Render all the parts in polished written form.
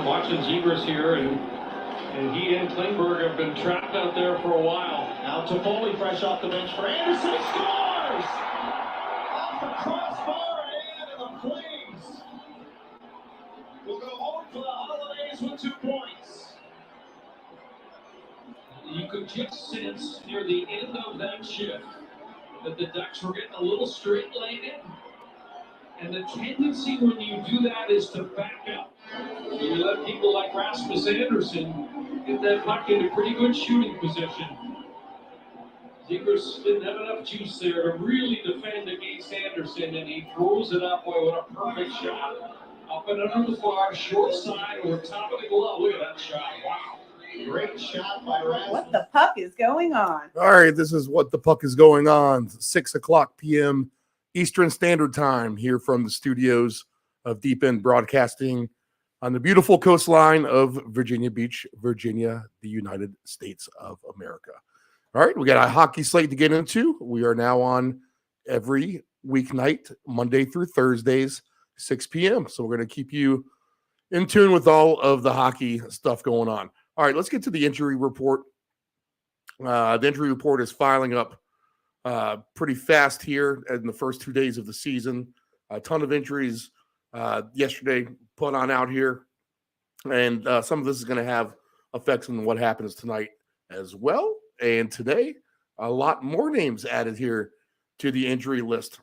I'm watching Zegers here, and he and Klingberg have been trapped out there for a while. Now Toffoli fresh off the bench for Anderson. He scores! Off the crossbar and into the Flames will go home for the holidays with 2 points. You could just sense near the end of that shift that the Ducks were getting a little straight-legged. And the tendency when you do that is to back up. You let people like Rasmus Anderson get that puck into pretty good shooting position. Zegers didn't have enough juice there to really defend against Anderson, and he throws it up. Boy, what a perfect shot. Up and under the bar, short side, or top of the glove. Look at that shot. Wow. Great shot by Rasmus. What the puck is going on? All right, this is what the puck is going on. 6:00 p.m. Eastern Standard Time here from the studios of Deep End Broadcasting on the beautiful coastline of Virginia Beach, Virginia, the United States of America. All right, we got a hockey slate to get into. We are now on every weeknight, Monday through Thursdays, 6 p.m. So we're going to keep you in tune with all of the hockey stuff going on. All right, let's get to the injury report. The injury report is filing up pretty fast here in the first 2 days of the season. A ton of injuries yesterday put on out here. And some of this is going to have effects on what happens tonight as well. And today, a lot more names added here to the injury list.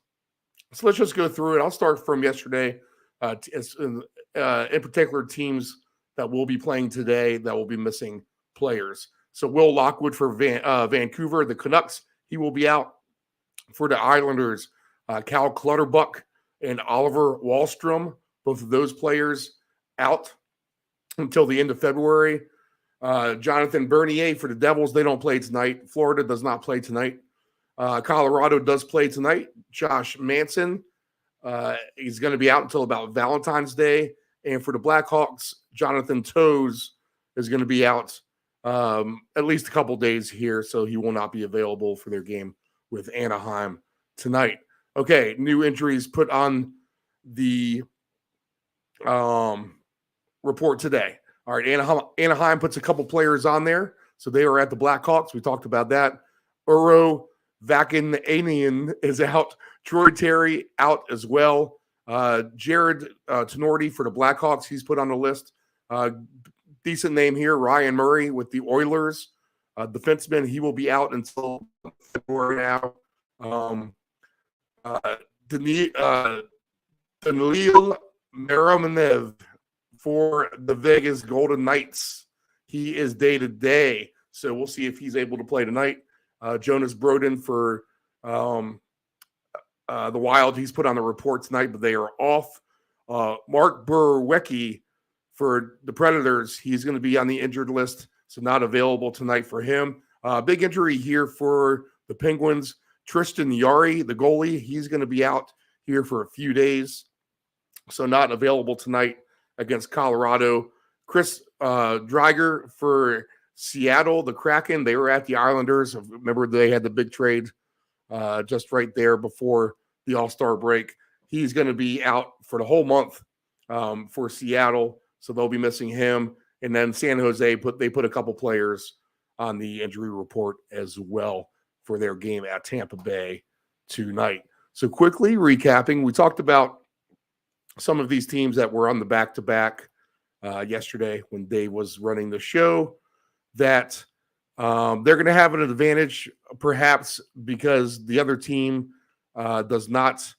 So let's just go through it. I'll start from yesterday. In particular, teams that will be playing today that will be missing players. So Will Lockwood for Vancouver, the Canucks, he will be out. For the Islanders, Cal Clutterbuck and Oliver Wahlstrom, both of those players out until the end of February. Jonathan Bernier for the Devils, they don't play tonight. Florida does not play tonight. Colorado does play tonight. Josh Manson, he's going to be out until about Valentine's Day. And for the Blackhawks, Jonathan Toews is going to be out at least a couple days here, so he will not be available for their game with Anaheim tonight. Okay, new injuries put on the report today. All right, Anaheim puts a couple players on there, so they are at the Blackhawks. We talked about that. Uro Vakinanian is out. Troy Terry out as well. Jared Tenorti for the Blackhawks, he's put on the list. Decent name here, Ryan Murray with the Oilers. Defenseman, he will be out until February now. Danil Meramenev for the Vegas Golden Knights. He is day-to-day, so we'll see if he's able to play tonight. Jonas Brodin for the Wild, he's put on the report tonight, but they are off. Mark Burwecki for the Predators, he's going to be on the injured list, so not available tonight for him. Big injury here for the Penguins. Tristan Yari, the goalie, he's going to be out here for a few days, so not available tonight against Colorado. Chris Dreiger for Seattle, the Kraken, they were at the Islanders. Remember, they had the big trade just right there before the All-Star break. He's going to be out for the whole month for Seattle, so they'll be missing him. And then San Jose, they put a couple players on the injury report as well for their game at Tampa Bay tonight. So quickly recapping, we talked about some of these teams that were on the back-to-back yesterday when Dave was running the show, that they're going to have an advantage perhaps because the other team has not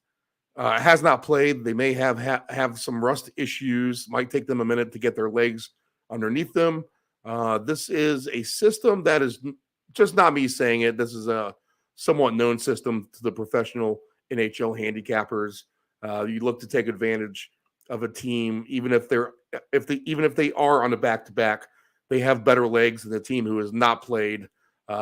played. They may have some rust issues, might take them a minute to get their legs underneath them. This is a system that is just not me saying it. This is a somewhat known system to the professional NHL handicappers. You look to take advantage of a team, even if they are on the back-to-back, they have better legs than the team who has not played.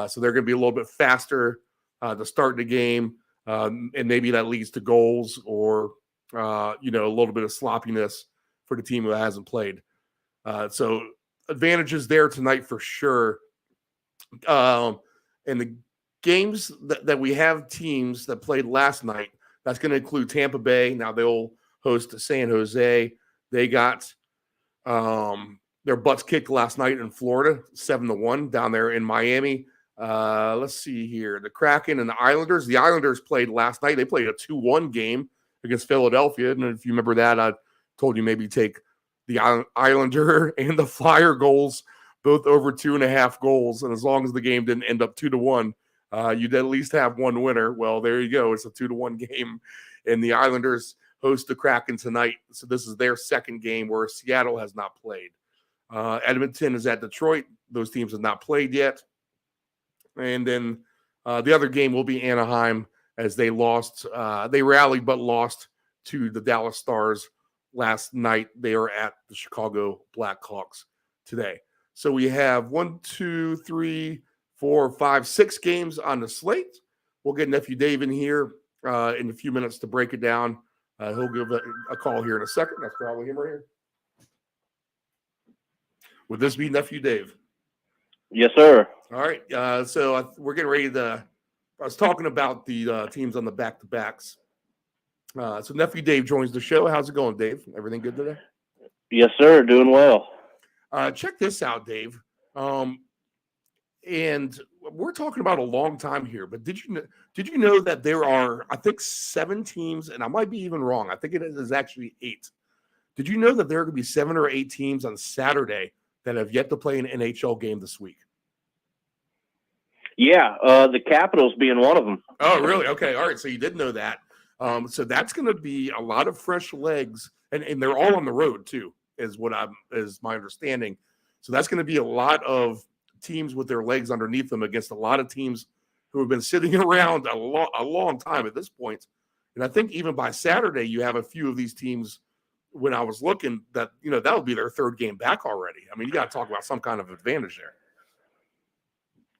So they're going to be a little bit faster to start the game, and maybe that leads to goals or a little bit of sloppiness for the team who hasn't played. So advantages there tonight for sure. And the games that we have teams that played last night, that's going to include Tampa Bay. Now they'll host San Jose. They got their butts kicked last night in Florida, 7-1 down there in Miami. Let's see here. The Kraken and the Islanders. The Islanders played last night. They played a 2-1 game against Philadelphia. And if you remember that, I told you maybe take the Islander and the Flyer goals, both over 2.5 goals. And as long as the game didn't end up 2-1, you'd at least have one winner. Well, there you go. It's a 2-1 game. And the Islanders host the Kraken tonight. So this is their second game where Seattle has not played. Edmonton is at Detroit. Those teams have not played yet. And then the other game will be Anaheim, as they lost. They rallied but lost to the Dallas Stars last night. They are at the Chicago Blackhawks today. So we have 6 games on the slate. We'll get Nephew Dave in here in a few minutes to break it down. He'll give a call here in a second. That's probably him right here. Would this be Nephew Dave? Yes, sir. All right. So we're getting ready to – I was talking about the teams on the back-to-backs. So Nephew Dave joins the show. How's it going, Dave? Everything good today? Yes, sir. Doing well. Check this out, Dave. And we're talking about a long time here, but did you know that there are, I think, 7 teams, and I might be even wrong. I think it is actually 8. Did you know that there are going to be 7 or 8 teams on Saturday that have yet to play an NHL game this week? Yeah, the Capitals being one of them. Oh, really? Okay. All right. So you did know that. So that's going to be a lot of fresh legs, and they're all on the road too, is my understanding. So that's going to be a lot of teams with their legs underneath them against a lot of teams who have been sitting around a long time at this point. And I think even by Saturday, you have a few of these teams. When I was looking, that would be their 3rd game back already. I mean, you got to talk about some kind of advantage there.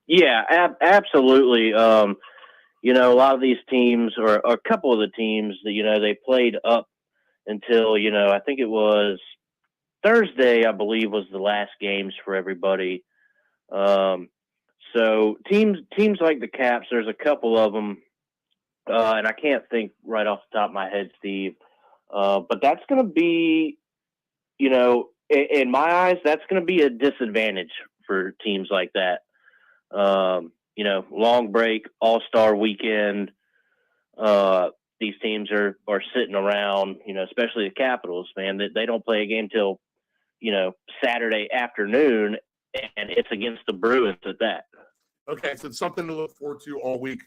Yeah, absolutely. A lot of these teams, or a couple of the teams that, they played up until, I think it was Thursday, I believe, was the last games for everybody. So teams like the Caps, there's a couple of them, and I can't think right off the top of my head, Steve. But that's going to be, in my eyes, that's going to be a disadvantage for teams like that. Long break, all-star weekend. These teams are sitting around, especially the Capitals, man, that they don't play a game till, Saturday afternoon, and it's against the Bruins at that. Okay, so it's something to look forward to all week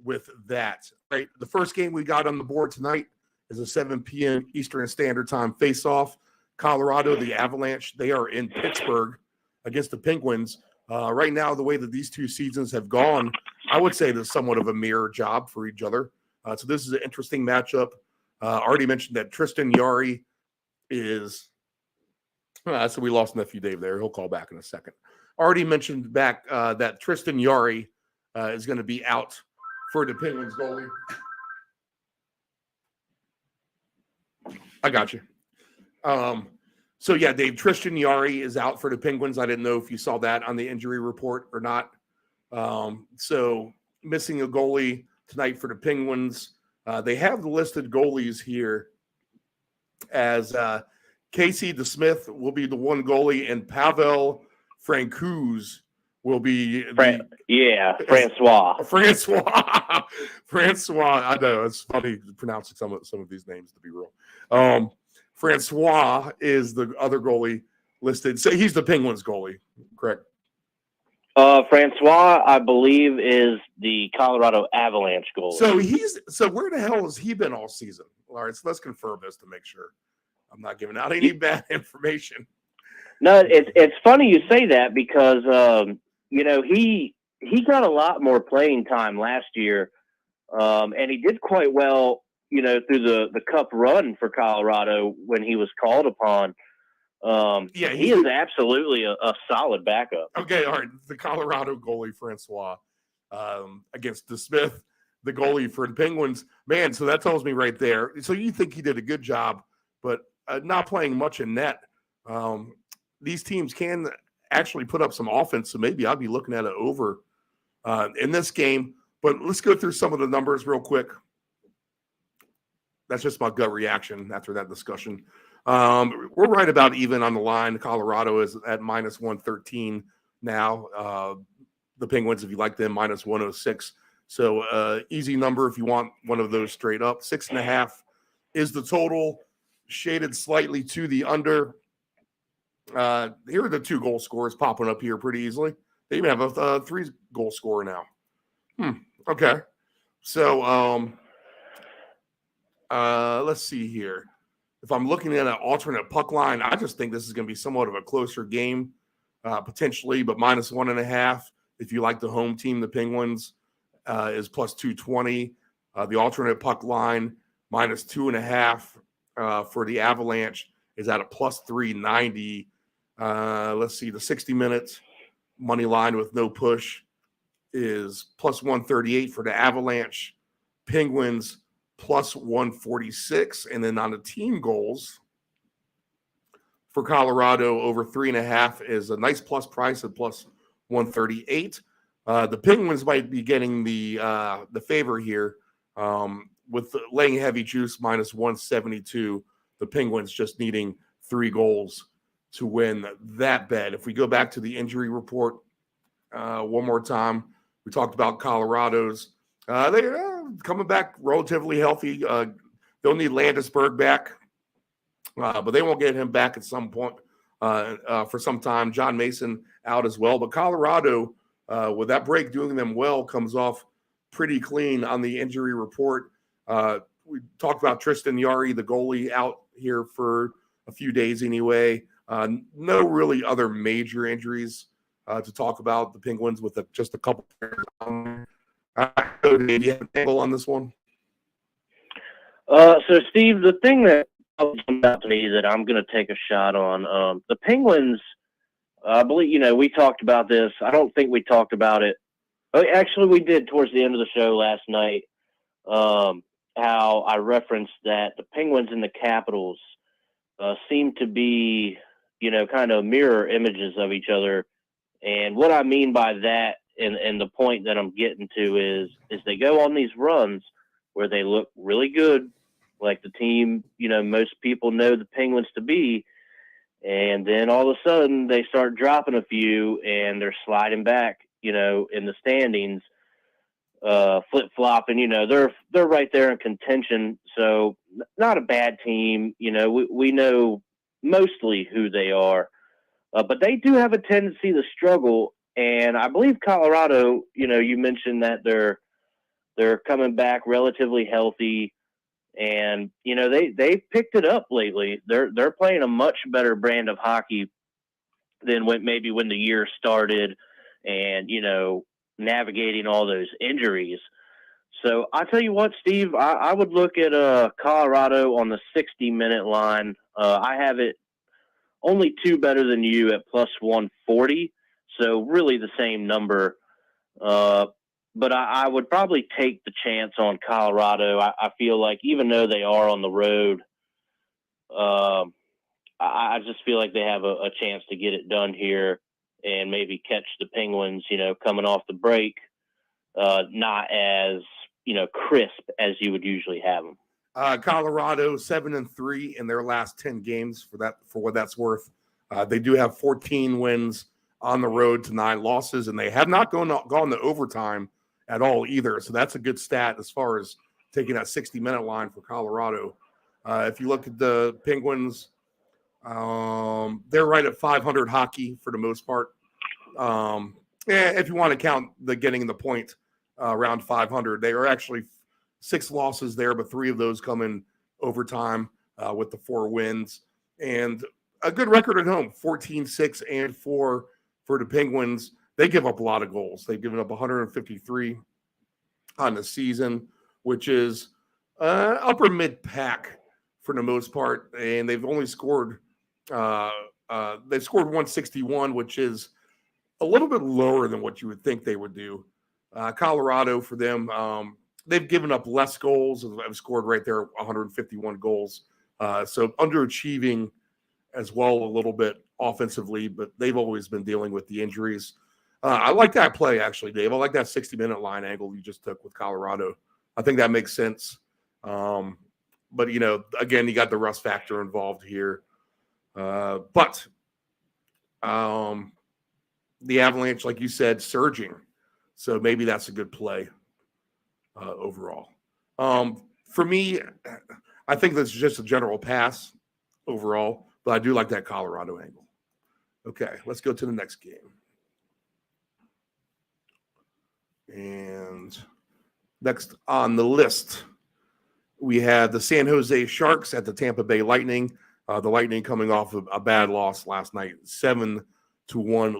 with that. Right, the first game we got on the board tonight is a 7 p.m. Eastern Standard Time face-off. Colorado, the Avalanche, they are in Pittsburgh against the Penguins. Right now, the way that these two seasons have gone, I would say there's somewhat of a mirror job for each other. So this is an interesting matchup. Already mentioned that Tristan Jarry is so we lost Nephew Dave there. He'll call back in a second. Already mentioned back that Tristan Jarry is going to be out for the Penguins goalie. I got you. So, yeah, Dave, Tristan Jarry is out for the Penguins. I didn't know if you saw that on the injury report or not. So missing a goalie tonight for the Penguins. They have the listed goalies here as Casey DeSmith will be the one goalie, and Pavel Francouz will be Francois. Francois. I know it's funny pronouncing some of these names, to be real. Francois is the other goalie listed. So he's the Penguins goalie, correct? Francois, I believe, is the Colorado Avalanche goalie. So where the hell has he been all season? All right, so let's confirm this to make sure I'm not giving out any bad information. No, it's funny you say that because he got a lot more playing time last year, and he did quite well, through the Cup run for Colorado when he was called upon. He is absolutely a solid backup. Okay, all right. The Colorado goalie, Francois, against DeSmith, the goalie for the Penguins. Man, so that tells me right there. So you think he did a good job, but not playing much in net. These teams can actually put up some offense, so maybe I'll be looking at it over in this game. But let's go through some of the numbers real quick. That's just my gut reaction after that discussion. We're right about even on the line. Colorado is at minus 113 now. The Penguins, if you like them, minus 106. So easy number if you want one of those straight up. 6.5 is the total, shaded slightly to the under. Here are the 2 goal scorers popping up here pretty easily. They even have a 3 goal scorer now. Okay. So let's see here. If I'm looking at an alternate puck line, I just think this is going to be somewhat of a closer game, potentially, but minus 1.5. If you like the home team, the Penguins, is plus 220. The alternate puck line, minus 2.5 for the Avalanche, is at a plus 390. Let's see, the 60 minutes money line with no push is plus 138 for the Avalanche. Penguins, plus 146. And then on the team goals for Colorado, over 3.5 is a nice plus price at plus 138. The Penguins might be getting the favor here with laying heavy juice minus 172. The Penguins just needing 3 goals to win that bet. If we go back to the injury report one more time, we talked about Colorado's. They're coming back relatively healthy. They'll need Landesberg back, but they won't get him back at some point for some time. John Mason out as well. But Colorado, with that break doing them well, comes off pretty clean on the injury report. We talked about Tristan Jarry, the goalie, out here for a few days anyway. No really other major injuries to talk about. The Penguins with just a couple players on there. Do you have an angle on this one? So, Steve, the thing that jumped out to me that I'm going to take a shot on, the Penguins, I believe, we talked about this. I don't think we talked about it. Actually, we did towards the end of the show last night, how I referenced that the Penguins and the Capitals seem to be, kind of mirror images of each other. And what I mean by that, and the point that I'm getting to is they go on these runs where they look really good, like the team, most people know the Penguins to be, and then all of a sudden they start dropping a few and they're sliding back, in the standings, flip-flopping, they're right there in contention. So not a bad team. We know mostly who they are, but they do have a tendency to struggle. And I believe Colorado, you mentioned that they're coming back relatively healthy, and they've picked it up lately. They're playing a much better brand of hockey than when the year started, and navigating all those injuries. So I tell you what, Steve, I would look at Colorado on the 60-minute line. I have it only 2 better than you at plus 140. So really the same number. But I would probably take the chance on Colorado. I feel like even though they are on the road, I just feel like they have a chance to get it done here and maybe catch the Penguins, coming off the break, not as, crisp as you would usually have them. Colorado 7-3 in their last 10 games for what that's worth. They do have 14 wins on the road to 9 losses, and they have not gone to overtime at all either. So that's a good stat as far as taking that 60-minute line for Colorado. If you look at the Penguins, they're right at 500 hockey for the most part. If you want to count the getting the point around 500, they are actually 6 losses there, but 3 of those come in overtime with the 4 wins. And a good record at home, 14-6-4 for the Penguins. They give up a lot of goals. They've given up 153 on the season, which is upper mid-pack for the most part. And they've only scored they've scored 161, which is a little bit lower than what you would think they would do. Colorado, for them, they've given up less goals. Have scored right there 151 goals. So underachieving as well a little bit offensively, but they've always been dealing with the injuries. I like that play, actually, Dave. I like that 60-minute line angle you just took with Colorado. I think that makes sense. but again, you got the rust factor involved here. But the Avalanche, like you said, surging. So maybe that's a good play overall. For me, I think that's just a general pass overall, but I do like that Colorado angle. Okay, let's go to the next game. And next on the list, we have the San Jose Sharks at the Tampa Bay Lightning. The Lightning coming off of a bad loss last night, 7-1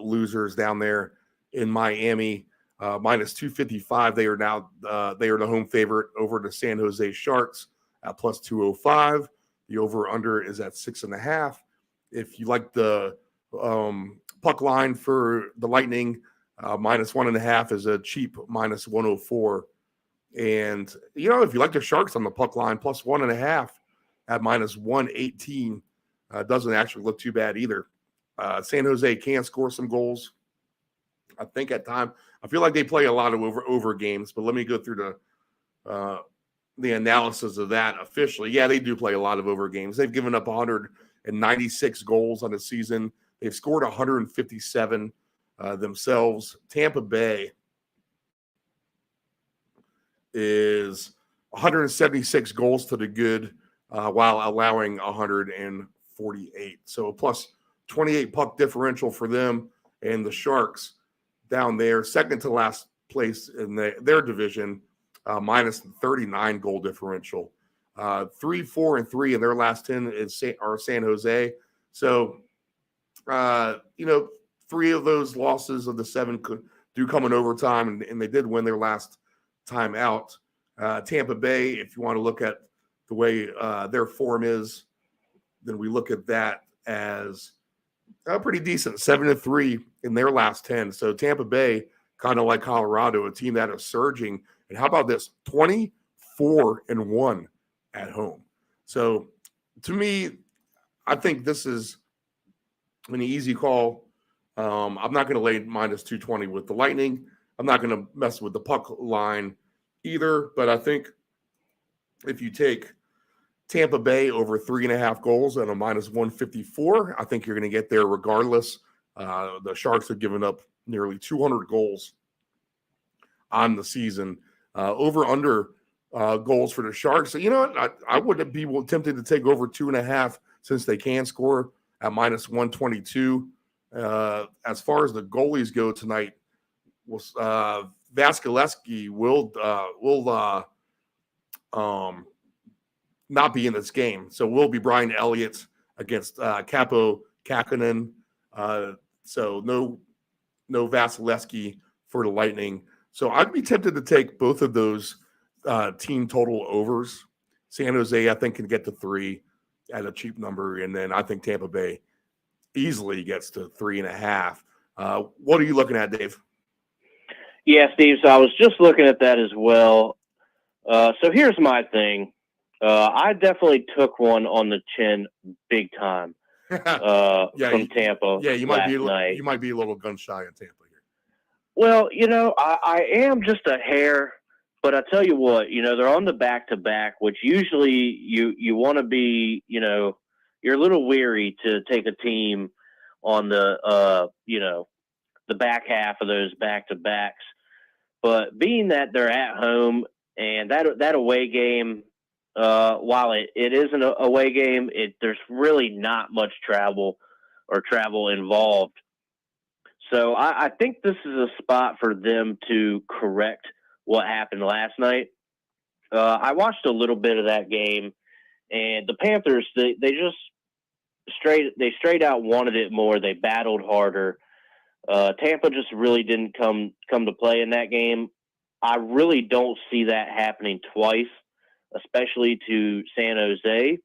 losers down there in Miami, minus 255. They are now the home favorite over the San Jose Sharks at plus 205. The over/under is at 6.5. If you like the puck line for the Lightning, minus 1.5 is a cheap minus 104. And, if you like the Sharks on the puck line, plus 1.5 at minus 118, doesn't actually look too bad either. San Jose can score some goals. I think at time, I feel like they play a lot of over games, but let me go through the analysis of that officially. Yeah, they do play a lot of over games. They've given up 196 goals on the season. They've scored 157 themselves. Tampa Bay is 176 goals to the good while allowing 148. So a plus 28 puck differential for them, and the Sharks down there, second to last place in their division, minus 39 goal differential. 3-4-3 in their last 10 are San Jose. So, 3 of those losses of the 7 do come in overtime, and they did win their last time out. Tampa Bay, if you want to look at the way their form is, then we look at that as pretty decent, 7-3 in their last 10. So Tampa Bay, kind of like Colorado, a team that is surging. And how about this? 24-1 at home. So to me, I think this is an easy call. I'm not going to lay minus 220 with the Lightning. I'm not going to mess with the puck line either. But I think if you take Tampa Bay over 3.5 goals and a minus 154, I think you're going to get there regardless. The Sharks have given up nearly 200 goals on the season. Over/under goals for the Sharks. So, you know what? I wouldn't be tempted to take over 2.5 since they can score at minus 122. As far as the goalies go tonight, Vasilevsky will not be in this game. So will be Brian Elliott against Capo Kakkonen. So no Vasilevsky for the Lightning. So I'd be tempted to take both of those team total overs. San Jose, I think, can get to 3 at a cheap number. And then I think Tampa Bay easily gets to 3.5. What are you looking at, Dave? Yeah, Steve, so I was just looking at that as well. So here's my thing. I definitely took one on the chin big time from Tampa. Yeah, you might be a little gun shy in Tampa here. Well, I am just a hair, but I tell you what, they're on the back-to-back, which usually you want to be, you're a little weary to take a team on the back half of those back-to-backs. But being that they're at home and that away game, while it is an away game, there's really not much travel involved. So I think this is a spot for them to correct what happened last night. I watched a little bit of that game, and the Panthers, they just straight out wanted it more. They battled harder. Tampa just really didn't come to play in that game. I really don't see that happening twice, especially to San Jose.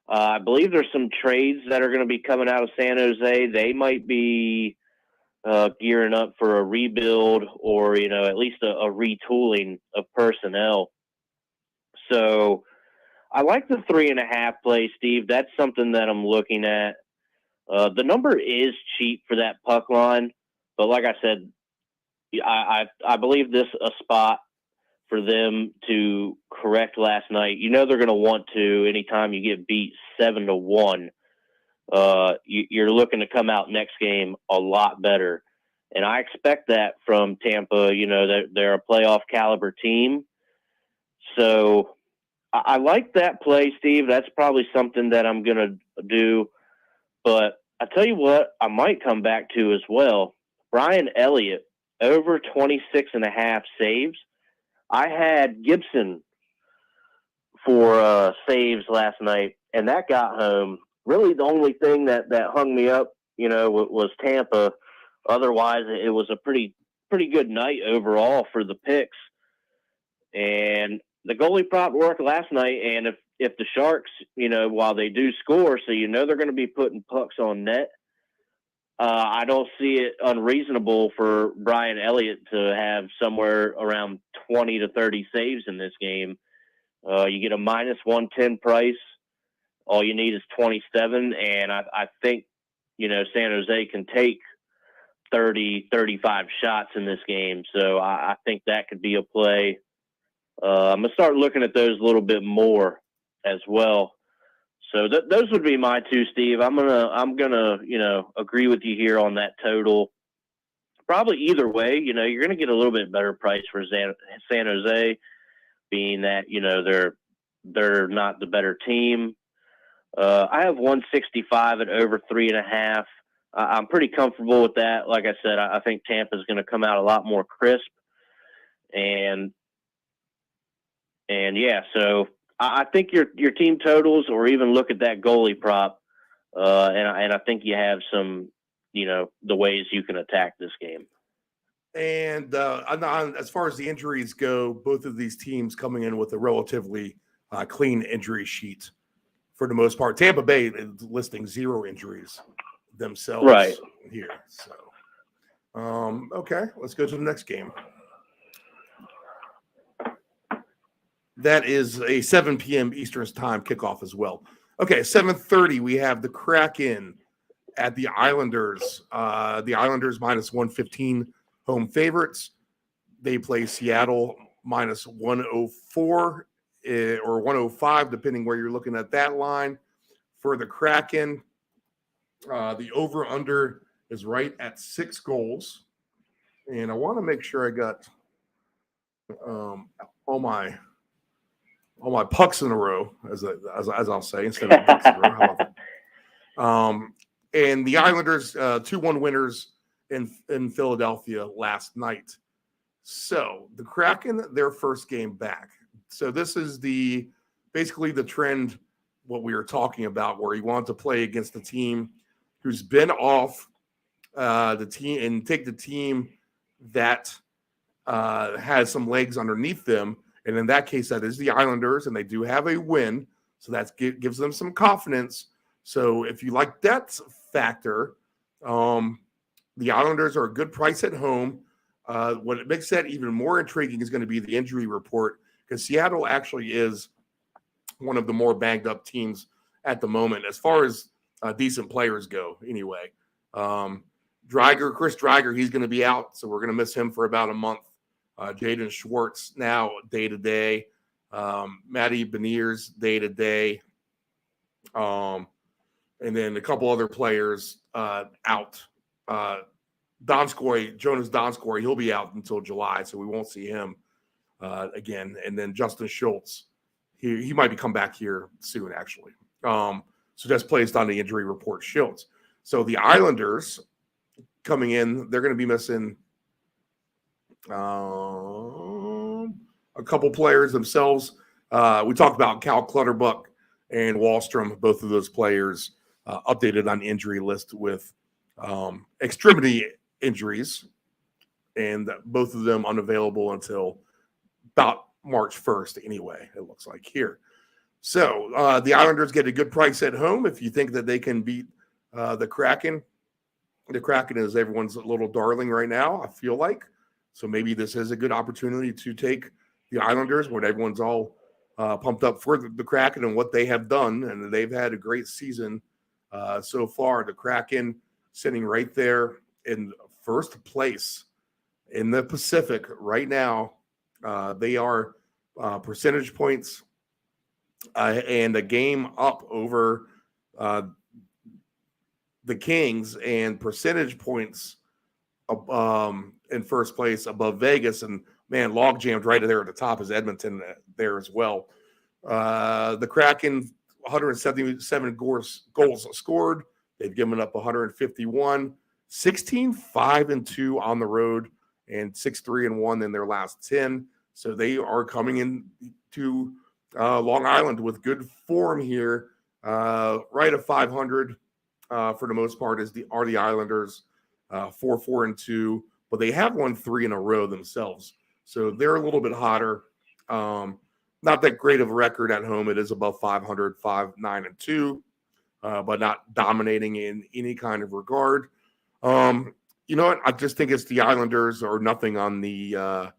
I believe there's some trades that are going to be coming out of San Jose. They might be gearing up for a rebuild or, at least a retooling of personnel. So I like the 3.5 play, Steve. That's something that I'm looking at. The number is cheap for that puck line, but like I said, I believe this a spot for them to correct last night. You know they're going to want to anytime you get beat 7-1. You're looking to come out next game a lot better. And I expect that from Tampa. You know, they're a playoff caliber team. So I like that play, Steve. That's probably something that I'm going to do. But I tell you what, I might come back to as well. Brian Elliott, over 26.5 saves. I had Gibson for saves last night, and that got home. Really, the only thing that hung me up, you know, was Tampa. Otherwise, it was a pretty good night overall for the picks. And the goalie prop worked last night, and if the Sharks, you know, while they do score, so you know they're going to be putting pucks on net, I don't see it unreasonable for Brian Elliott to have somewhere around 20 to 30 saves in this game. You get a minus 110 price. All you need is 27, and I think, you know, San Jose can take 30, 35 shots in this game. So I think that could be a play. I'm going to start looking at those a little bit more as well. So those would be my two, Steve. I'm gonna, you know, agree with you here on that total. Probably either way, you know, you're gonna get a little bit better price for San Jose, being that, you know, they're not the better team. I have 165 at over 3.5. I'm pretty comfortable with that. Like I said, I think Tampa's going to come out a lot more crisp, and yeah, so I think your team totals, or even look at that goalie prop, and I think you have some, you know, the ways you can attack this game. And as far as the injuries go, both of these teams coming in with a relatively clean injury sheet for the most part. Tampa Bay is listing 0 injuries themselves here. So, okay, let's go to the next game. That is a 7 p.m. Eastern time kickoff as well. Okay, 7:30, we have the Kraken at the Islanders. The Islanders minus 115 home favorites. They play Seattle minus 104 or 105, depending where you're looking at that line. For the Kraken, the over-under is right at 6 goals. And I want to make sure I got all my pucks in a row, as I'll say, instead of pucks in a row. How about that? And the Islanders, 2-1 winners in Philadelphia last night. So the Kraken, their first game back. So this is basically the trend, what we were talking about, where you want to play against the team who's been off the team and take the team that has some legs underneath them. And in that case, that is the Islanders, and they do have a win. So that gives them some confidence. So if you like that factor, the Islanders are a good price at home. What makes that even more intriguing is going to be the injury report, because Seattle actually is one of the more banged up teams at the moment, as far as decent players go anyway. Chris Driger, he's going to be out, so we're going to miss him for about a month. Jaden Schwartz now day-to-day. Matty Beniers day-to-day. And then a couple other players out. Jonas Donskoy, he'll be out until July, so we won't see him again. And then Justin Schultz, he might be come back here soon, actually. So that's placed on the injury report, Schultz. So the Islanders coming in, they're going to be missing a couple players themselves. We talked about Cal Clutterbuck and Wallstrom, both of those players updated on the injury list with extremity injuries, and both of them unavailable until about March 1st anyway, it looks like here. So the Islanders get a good price at home if you think that they can beat the Kraken. The Kraken is everyone's little darling right now, I feel like. So maybe this is a good opportunity to take the Islanders when everyone's all pumped up for the Kraken and what they have done. And they've had a great season so far. The Kraken sitting right there in first place in the Pacific right now They are percentage points and a game up over the Kings and percentage points in first place above Vegas. And man, log jammed right there at the top is Edmonton there as well. The Kraken, 177 goals scored. They've given up 151, 16-5-2 on the road, and 6-3-1 in their last 10. So they are coming into Long Island with good form here. Right at 500 for the most part are the Islanders, 4-4-2, but they have won 3 in a row themselves. So they're a little bit hotter. Not that great of a record at home. It is above 500, 5-9-2, but not dominating in any kind of regard. You know what? I just think it's the Islanders or nothing on the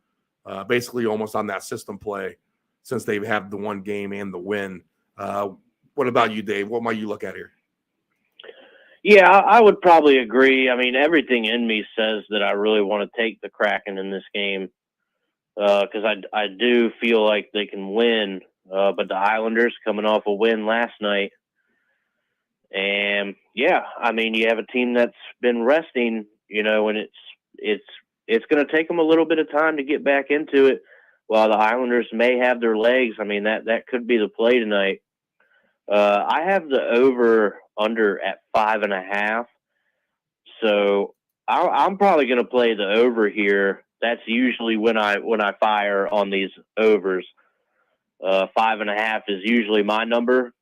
basically almost on that system play since they have the one game and the win. What about you, Dave? What might you look at here? Yeah, I would probably agree. I mean, everything in me says that I really want to take the Kraken in this game because I do feel like they can win. But the Islanders coming off a win last night. And, yeah, I mean, you have a team that's been resting, you know, and it's going to take them a little bit of time to get back into it. While the Islanders may have their legs, I mean, that could be the play tonight. I have the over/under at 5.5. So I'm probably going to play the over here. That's usually when I fire on these overs. 5.5 is usually my number.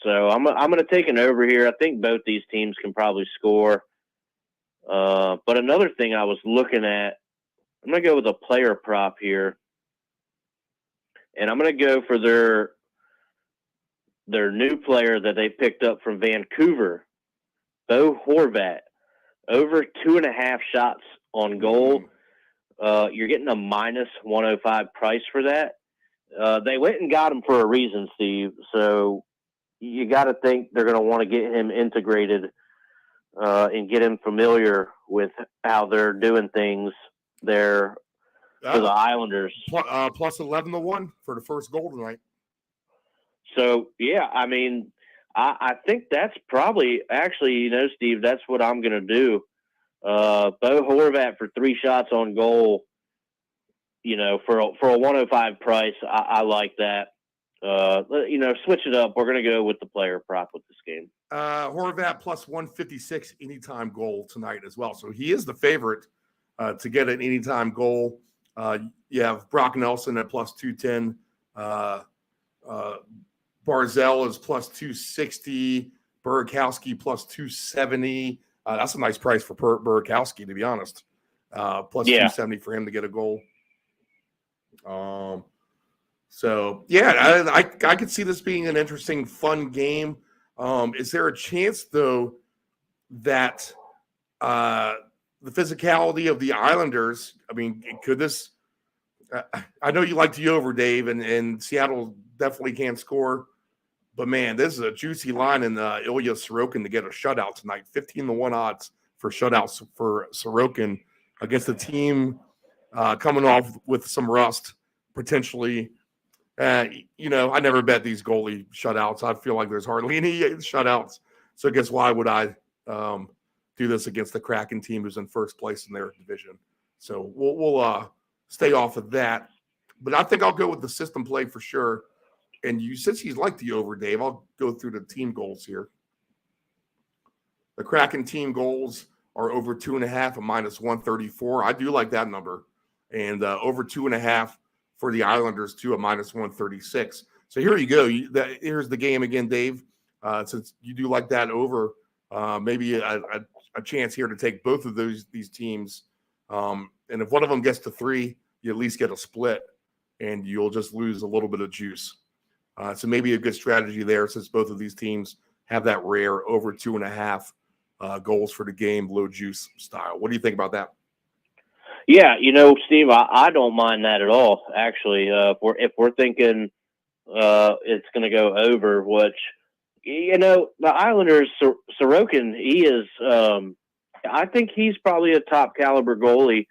So I'm going to take an over here. I think both these teams can probably score. But another thing I was looking at, I'm going to go with a player prop here. And I'm going to go for their new player that they picked up from Vancouver, Bo Horvat, over 2.5 shots on goal. You're getting a minus 105 price for that. They went and got him for a reason, Steve. So you got to think they're going to want to get him integrated and get him familiar with how they're doing things there for the Islanders. Plus 11-1 for the first goal tonight. So, yeah, I mean, I think that's probably actually, you know, Steve, that's what I'm going to do. Bo Horvat for 3 shots on goal, you know, for a 105 price. I like that. You know, switch it up. We're going to go with the player prop with this game. Horvat plus 156 anytime goal tonight as well. So he is the favorite to get an anytime goal. You have Brock Nelson at plus 210. Barzell is plus 260. Burakovsky plus 270. That's a nice price for Burakovsky, to be honest. Plus 270 for him to get a goal. So, yeah, I could see this being an interesting, fun game. Is there a chance, though, that the physicality of the Islanders, I mean, could this I know you like the over, Dave, and Seattle definitely can't score. But, man, this is a juicy line in Ilya Sorokin to get a shutout tonight. 15-1 odds for shutouts for Sorokin against a team coming off with some rust, potentially. You know, I never bet these goalie shutouts. I feel like there's hardly any shutouts. So I guess why would I do this against the Kraken team who's in first place in their division? So we'll stay off of that. But I think I'll go with the system play for sure. And since you like the over, Dave, I'll go through the team goals here. The Kraken team goals are over 2.5 at minus 134. I do like that number. And over 2.5 for the Islanders, too, at minus 136. So here you go. Here's the game again, Dave. Since you do like that over, maybe a chance here to take both of these teams. And if one of them gets to 3, you at least get a split, and you'll just lose a little bit of juice. So maybe a good strategy there since both of these teams have that rare over 2.5 goals for the game, low juice style. What do you think about that? Yeah, you know, Steve, I don't mind that at all, actually. If we're thinking it's going to go over, which, you know, the Islanders, Sorokin, he is, I think he's probably a top caliber goalie.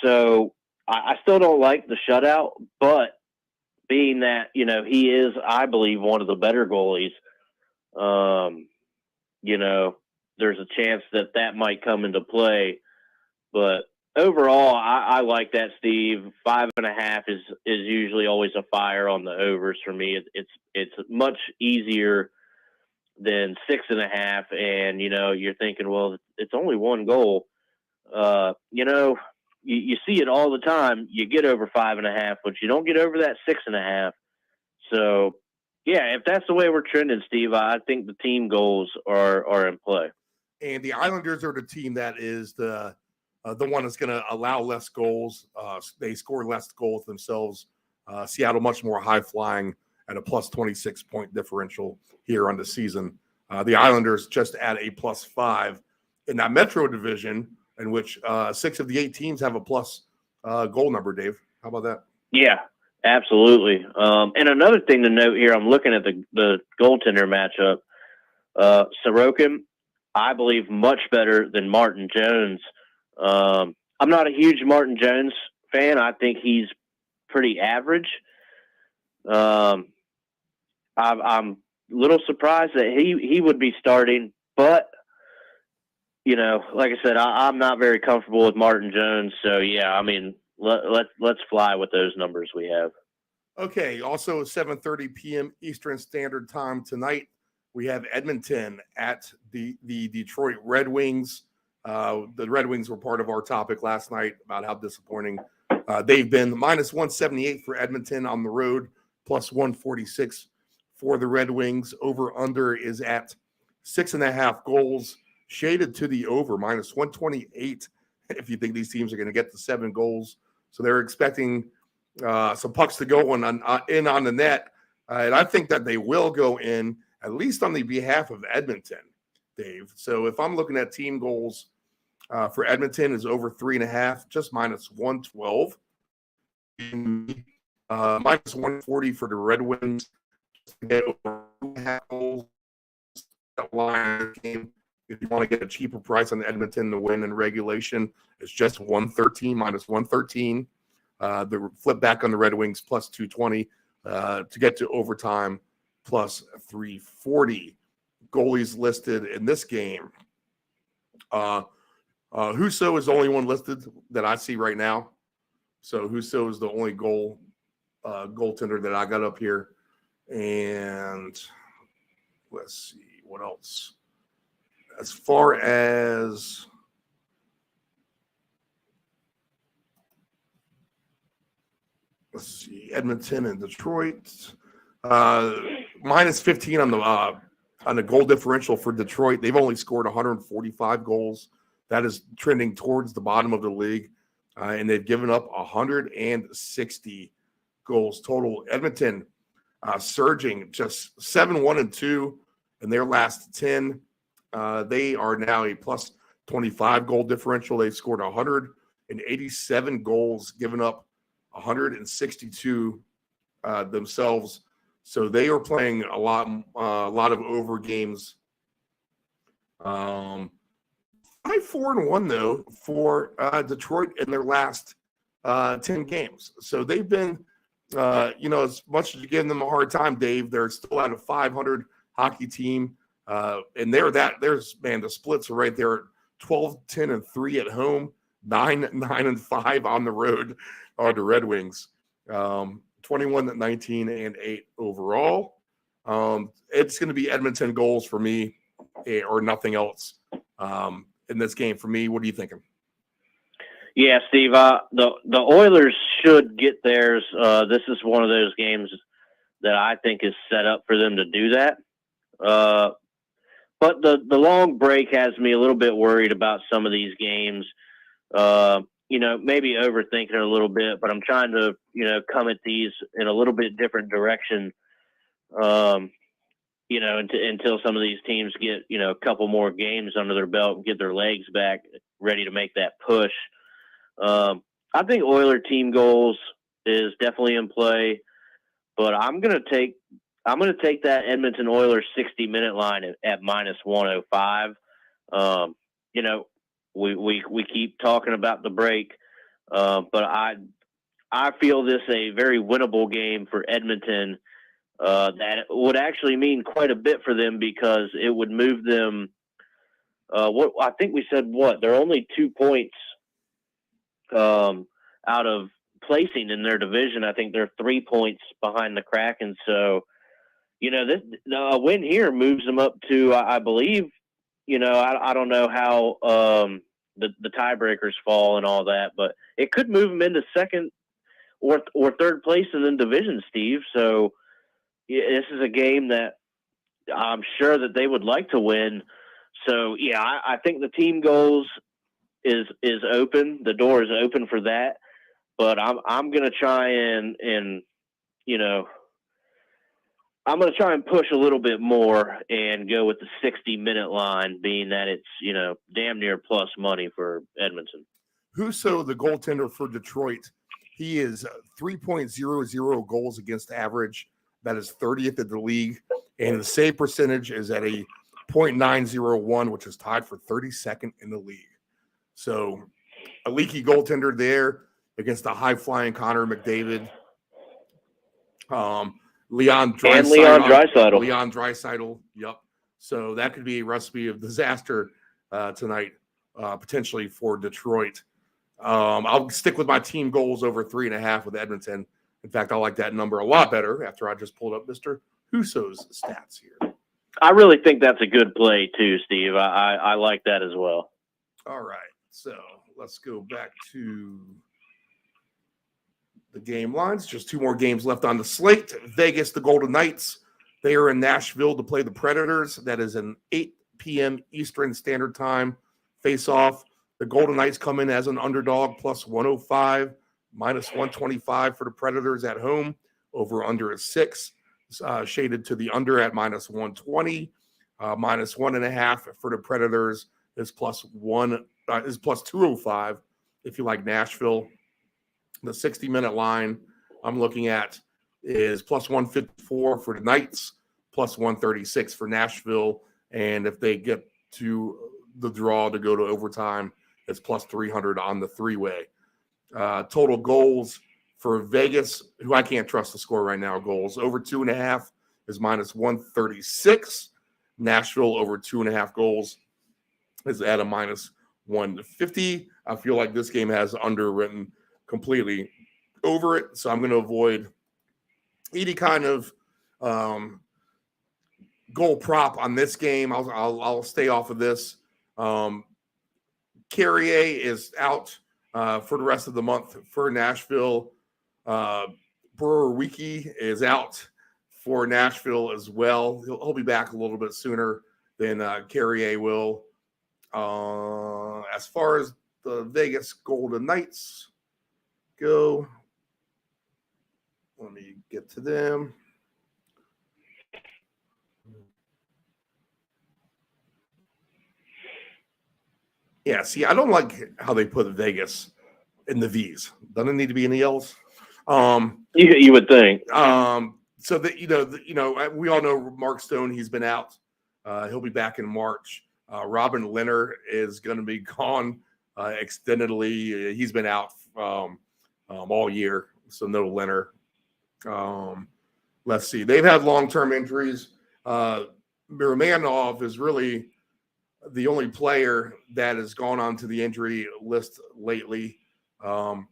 So I still don't like the shutout, but being that, he is, I believe, one of the better goalies, there's a chance that might come into play. But overall, I like that, Steve. 5.5 is usually always a fire on the overs for me. It's much easier than 6.5, and you're thinking, well, it's only one goal. You see it all the time. You get over 5.5, but you don't get over that 6.5. So, yeah, if that's the way we're trending, Steve, I think the team goals are in play. And the Islanders are the team that is the one that's going to allow less goals. They score less goals themselves. Seattle much more high flying at a plus 26 point differential here on the season. The Islanders just at a plus 5 in that Metro division, in which 6 of the 8 teams have a plus goal number. Dave, how about that? Yeah, absolutely. And another thing to note here, I'm looking at the goaltender matchup. Sorokin, I believe, much better than Martin Jones. I'm not a huge Martin Jones fan. I think he's pretty average. I'm a little surprised that he would be starting, but like I said, I'm not very comfortable with Martin Jones. So yeah, I mean, let's fly with those numbers we have. Okay. Also, 7:30 p.m. Eastern Standard Time tonight, we have Edmonton at the Detroit Red Wings. The Red Wings were part of our topic last night about how disappointing they've been. Minus 178 for Edmonton on the road, plus 146 for the Red Wings. Over under is at 6.5 goals, shaded to the over, minus 128 if you think these teams are going to get to 7 goals. So they're expecting some pucks to go in on the net. And I think that they will go in, at least on the behalf of Edmonton, Dave. So if I'm looking at team goals for Edmonton is over 3.5, just minus 112. Minus 140 for the Red Wings. Get over 2.5 goals. Line game. If you want to get a cheaper price on Edmonton to win in regulation, it's just 113, minus 113. The flip back on the Red Wings, plus 220 to get to overtime, plus 340. Goalies listed in this game. Husso is the only one listed that I see right now. So Husso is the only goaltender that I got up here. And let's see what else. As far as Edmonton and Detroit, minus 15 on the goal differential for Detroit. They've only scored 145 goals. That is trending towards the bottom of the league, and they've given up 160 goals total. Edmonton surging, just 7-1-2 in their last 10. They are now a plus 25 goal differential. They've scored 187 goals, given up 162 themselves. So they are playing a lot of over games. 5-4-1 though for Detroit in their last 10 games. So they've been, as much as you give them a hard time, Dave, they're still at a 500 hockey team. And the splits are right there. 12-10-3 at home, 9-9-5 on the road are the Red Wings. 21-19-8 overall. It's going to be Edmonton goals for me, or nothing else in this game for me. What are you thinking? Yeah, Steve, the Oilers should get theirs. This is one of those games that I think is set up for them to do that. But the long break has me a little bit worried about some of these games. Maybe overthinking it a little bit, but I'm trying to, come at these in a little bit different direction, until some of these teams get, a couple more games under their belt and get their legs back ready to make that push. I think Oiler team goals is definitely in play, but I'm going to take that Edmonton Oilers 60-minute line at minus 105. We keep talking about the break, but I feel this a very winnable game for Edmonton. That would actually mean quite a bit for them because it would move them. What I think we said, they're only 2 points out of placing in their division. I think they're 3 points behind the Kraken. So, a win here moves them up to, I believe, I don't know how the tiebreakers fall and all that, but it could move them into second or third place in the division, Steve. So this is a game that I'm sure that they would like to win. So yeah, I think the team goals is open. The door is open for that. But I'm gonna try and I'm going to try and push a little bit more and go with the 60-minute line, being that it's, damn near plus money for Edmonton. Husso, the goaltender for Detroit, he is 3.00 goals against average. That is 30th in the league. And the save percentage is at a .901, which is tied for 32nd in the league. So a leaky goaltender there against the high-flying Connor McDavid. Leon Draisaitl. Yep. So that could be a recipe of disaster tonight, potentially for Detroit. I'll stick with my team goals over 3.5 with Edmonton. In fact, I like that number a lot better after I just pulled up Mr. Husso's stats here. I really think that's a good play too, Steve. I like that as well. All right. So let's go back to the game lines. Just 2 more games left on the slate. Vegas, the Golden Knights. They are in Nashville to play the Predators. That is an 8 p.m. Eastern Standard Time face-off. The Golden Knights come in as an underdog, plus 105, minus 125 for the Predators at home. Over under is 6. Shaded to the under at minus 120. Minus 1.5 for the Predators is plus 205 if you like Nashville. The 60-minute line I'm looking at is plus 154 for the Knights, plus 136 for Nashville. And if they get to the draw to go to overtime, it's plus 300 on the 3-way. Total goals for Vegas, who I can't trust to score right now, goals over 2.5 is minus 136. Nashville over 2.5 goals is at a minus 150. I feel like this game has underwritten completely over it, so I'm going to avoid any kind of goal prop on this game. I'll stay off of this. Carrier is out for the rest of the month for Nashville. Brewer-Wiki is out for Nashville as well. He'll be back a little bit sooner than Carrier will. As far as the Vegas Golden Knights go, let me get to them. Yeah, see, I don't like how they put Vegas in the V's. Doesn't need to be in the L's. You would think. So that we all know Mark Stone. He's been out. He'll be back in March. Robin Leonard is going to be gone extendedly. He's been out all year, so no Leonard. Let's see. They've had long-term injuries. Miromanov is really the only player that has gone on to the injury list lately. The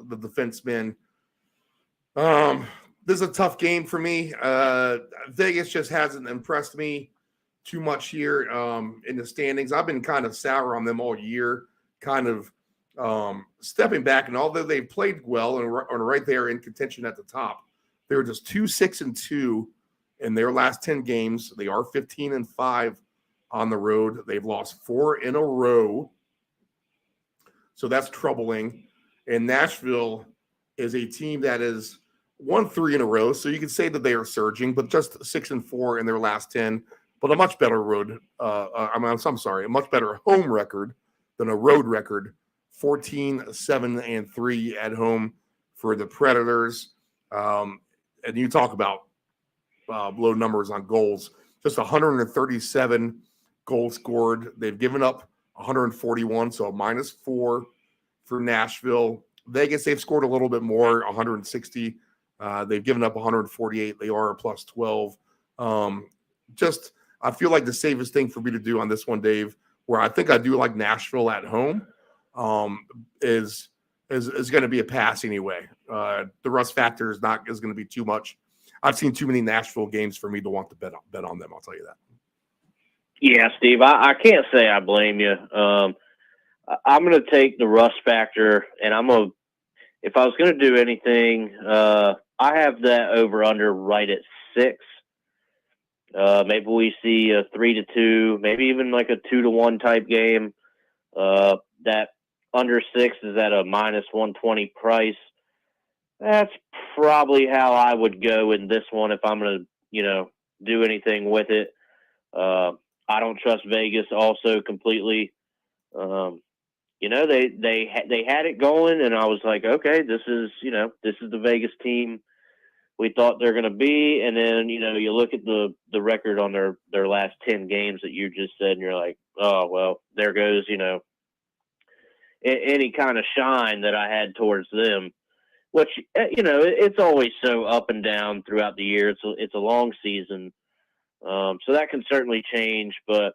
defenseman. This is a tough game for me. Vegas just hasn't impressed me too much here in the standings. I've been kind of sour on them all year, kind of stepping back. And although they've played well and are right there in contention at the top, they're just 2-6-2 in their last 10 games. They are 15-5 on the road. They've lost 4 in a row. So that's troubling. And Nashville is a team that is won 3 in a row. So you can say that they are surging, but just 6-4 in their last 10. But a much better a much better home record than a road record. 14-7-3 at home for the Predators. And you talk about low numbers on goals. Just 137 goals scored. They've given up 141, so a -4 for Nashville. Vegas, they've scored a little bit more, 160. They've given up 148. They are a plus 12. I feel like the safest thing for me to do on this one, Dave, where I think I do like Nashville at home, is going to be a pass anyway. The rust factor is going to be too much. I've seen too many Nashville games for me to want to bet on them. I'll tell you that. Yeah, Steve, I can't say I blame you. I'm going to take the rust factor, and if I was going to do anything, I have that over under right at 6. Maybe we see a 3-2, maybe even like a 2-1 type game. That under 6 is at a minus 120 price. That's probably how I would go in this one if I'm going to, do anything with it. I don't trust Vegas also completely. They had it going, and I was like, okay, this is the Vegas team we thought they're going to be. And then, you look at the record on their last 10 games that you just said, and you're like, oh, well, there goes, any kind of shine that I had towards them, which, it's always so up and down throughout the year. It's a long season. So that can certainly change, but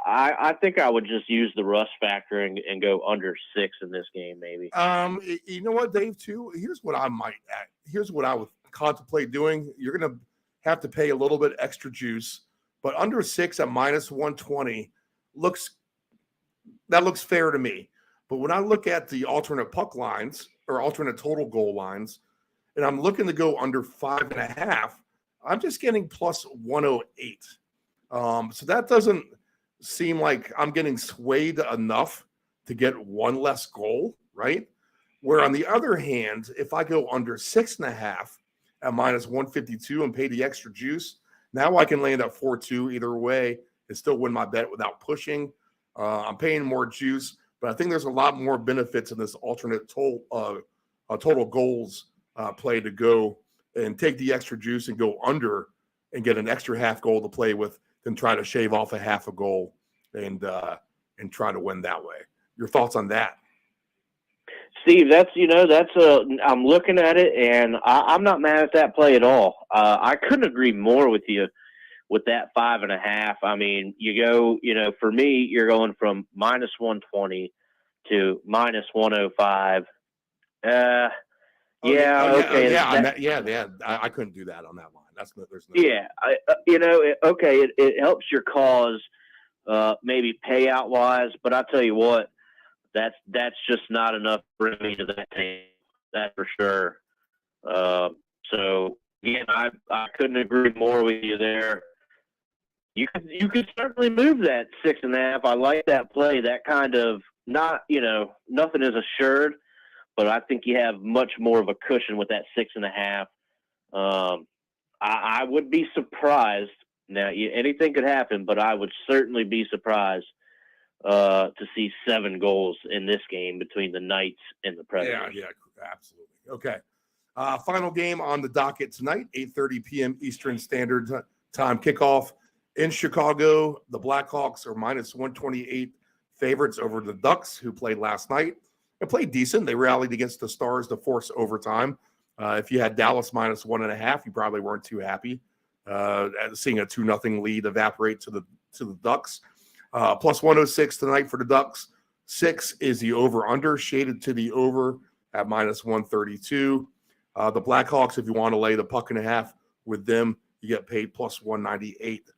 I think I would just use the rust factor and go under 6 in this game, maybe. You know what, Dave, too? Here's what I would contemplate doing. You're going to have to pay a little bit extra juice, but under 6 at minus 120 looks fair to me. But when I look at the alternate puck lines or alternate total goal lines, and I'm looking to go under 5.5, I'm just getting plus 108. So that doesn't seem like I'm getting swayed enough to get one less goal, right? Where on the other hand, if I go under 6.5 at minus 152 and pay the extra juice, now I can land at 4-2 either way and still win my bet without pushing. I'm paying more juice, but I think there's a lot more benefits in this alternate total goals play to go and take the extra juice and go under and get an extra half goal to play with than try to shave off a half a goal and try to win that way. Your thoughts on that? Steve, I'm looking at it, and I'm not mad at that play at all. I couldn't agree more with you with that 5.5. I mean, you go, for me, you're going from minus 120 to minus 105. I couldn't do that on that line. It helps your cause, maybe payout wise, but I tell you what, that's just not enough to bring me to that team. That's for sure. So again, I couldn't agree more with you there. You could certainly move that 6.5. I like that play. That kind of nothing is assured, but I think you have much more of a cushion with that 6.5. I would be surprised. Now, anything could happen, but I would certainly be surprised to see 7 goals in this game between the Knights and the Predators. Yeah, absolutely. Okay. Final game on the docket tonight, 8:30 p.m. Eastern Standard Time kickoff in Chicago. The Blackhawks are minus 128 favorites over the Ducks, who played last night. They played decent. They rallied against the Stars to force overtime. If you had Dallas minus 1.5, you probably weren't too happy seeing a 2-0 lead evaporate to the Ducks. Plus 106 tonight for the Ducks. 6 is the over-under, shaded to the over at minus 132. The Blackhawks, if you want to lay the 1.5 with them, you get paid plus 198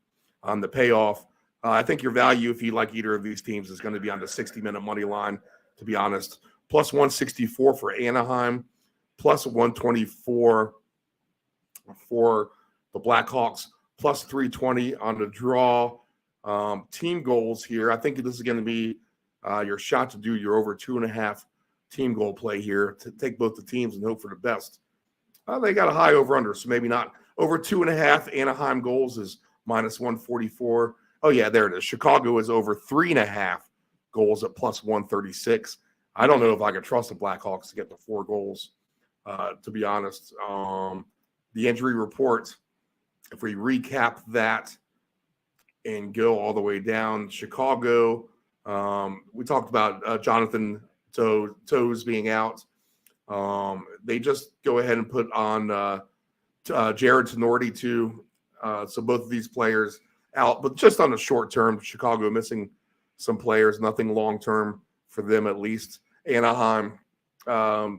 on the payoff. I think your value, if you like either of these teams, is going to be on the 60-minute money line, to be honest. Plus 164 for Anaheim, plus 124 for the Blackhawks, plus 320 on the draw. Team goals here. I think this is going to be your shot to do your over 2.5 team goal play here to take both the teams and hope for the best. They got a high over-under, so maybe not. Over 2.5 Anaheim goals is minus 144. Oh, yeah, there it is. Chicago is over 3.5 goals at plus 136. I don't know if I could trust the Blackhawks to get to 4 goals, to be honest. The injury report, if we recap that and go all the way down, Chicago, we talked about Jonathan Toews being out. They just go ahead and put on Jared Tenorti too. So both of these players out, but just on the short term. Chicago missing some players, nothing long term for them at least. Anaheim,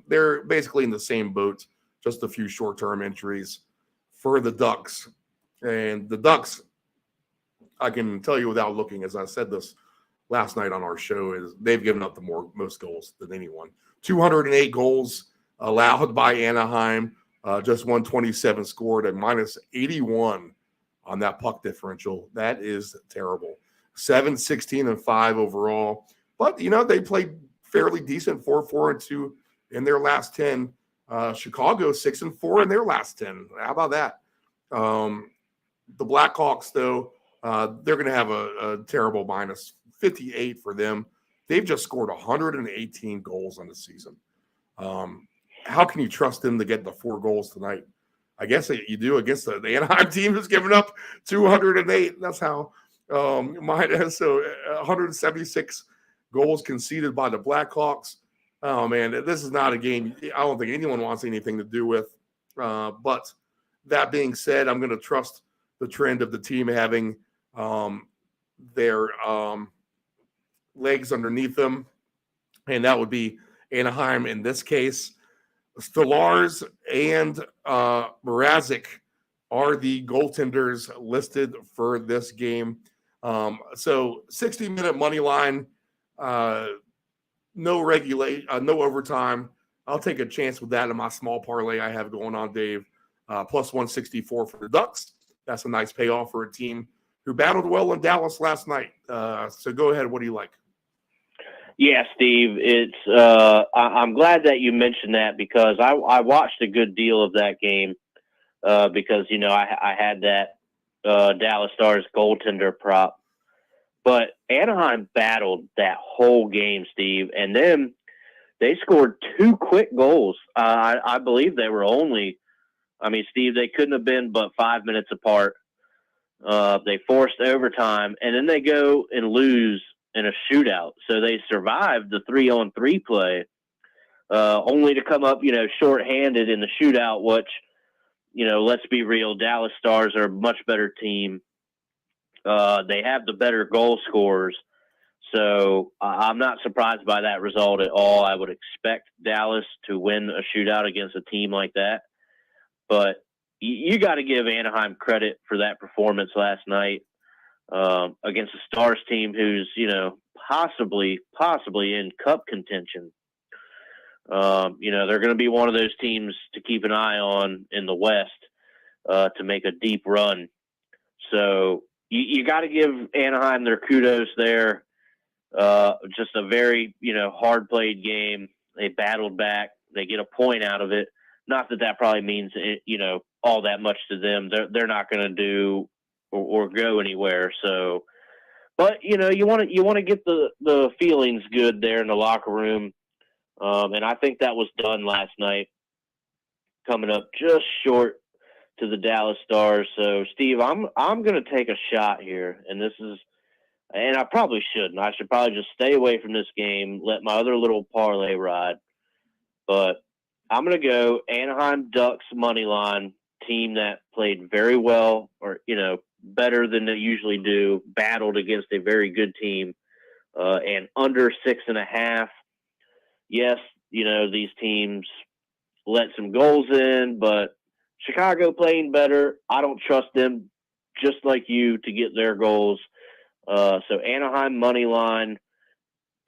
they're basically in the same boat, just a few short term injuries for the Ducks. And the Ducks, I can tell you without looking, as I said this last night on our show, is they've given up the most goals than anyone. 208 goals allowed by Anaheim, just 127 scored, and minus 81 on that puck differential. That is terrible. 7, 16, and 5 overall. But, they played fairly decent, 4-4-2 in their last 10. Chicago, 6-4 in their last 10. How about that? The Blackhawks, though, they're going to have a terrible minus 58 for them. They've just scored 118 goals on the season. How can you trust them to get the 4 goals tonight? I guess you do against the Anaheim team who's given up 208. That's how minus. So 176 goals conceded by the Blackhawks. Oh, man, this is not a game I don't think anyone wants anything to do with. But that being said, I'm going to trust the trend of the team having their legs underneath them, and that would be Anaheim in this case. Stolarz and Mrazek are the goaltenders listed for this game. So 60-minute money line, no overtime. I'll take a chance with that in my small parlay I have going on, Dave. Plus 164 for the Ducks. That's a nice payoff for a team who battled well in Dallas last night. So go ahead. What do you like? Yeah, Steve, I'm glad that you mentioned that because I watched a good deal of that game because, I had that Dallas Stars goaltender prop. But Anaheim battled that whole game, Steve, and then they scored 2 quick goals. I believe they were Steve, they couldn't have been but 5 minutes apart. They forced overtime, and then they go and lose in a shootout. So they survived the 3-on-3 play, only to come up, shorthanded in the shootout, which, let's be real, Dallas Stars are a much better team. They have the better goal scorers. So I'm not surprised by that result at all. I would expect Dallas to win a shootout against a team like that. But you got to give Anaheim credit for that performance last night. Against a Stars team who's, possibly in cup contention. They're going to be one of those teams to keep an eye on in the West to make a deep run. So you got to give Anaheim their kudos there. Just a very, hard played game. They battled back. They get a point out of it. Not that probably means, all that much to them. They're not going to do or go anywhere. So, but you want to get the feelings good there in the locker room, and I think that was done last night. Coming up just short to the Dallas Stars. So, Steve, I'm going to take a shot here, and I probably shouldn't. I should probably just stay away from this game, let my other little parlay ride. But I'm going to go Anaheim Ducks money line, team that played very well, or better than they usually do, battled against a very good team, and under 6.5. Yes, these teams let some goals in, but Chicago playing better. I don't trust them, just like you, to get their goals. So Anaheim money line,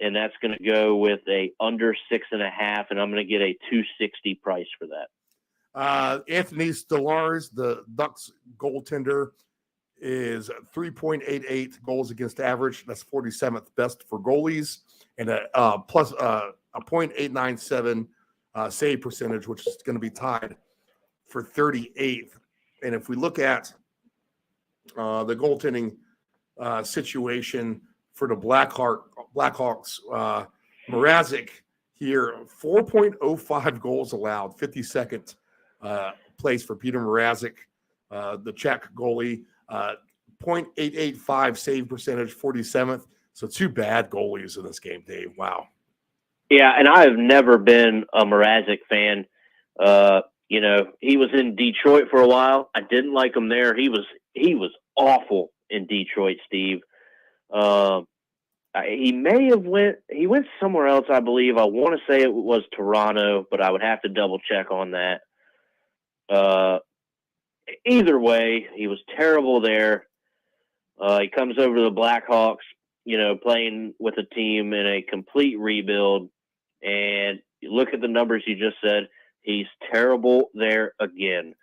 and that's going to go with a under 6.5, and I'm going to get a 260 price for that. Anthony Stolarz, the Ducks goaltender, is 3.88 goals against average. That's 47th best for goalies, and a plus a .897 save percentage, which is going to be tied for 38th. And if we look at the goaltending situation for the Blackhawks, Mrazek here, 4.05 goals allowed, 52nd place for Peter Mrazek, the Czech goalie. 0.885 save percentage, 47th. So 2 bad goalies in this game, Dave. Wow. Yeah, and I have never been a Mrazek fan. He was in Detroit for a while. I didn't like him there. He was awful in Detroit, Steve. He went somewhere else, I believe. I want to say it was Toronto, but I would have to double check on that. Either way, he was terrible there. He comes over to the Blackhawks, playing with a team in a complete rebuild. And you look at the numbers you just said, he's terrible there again.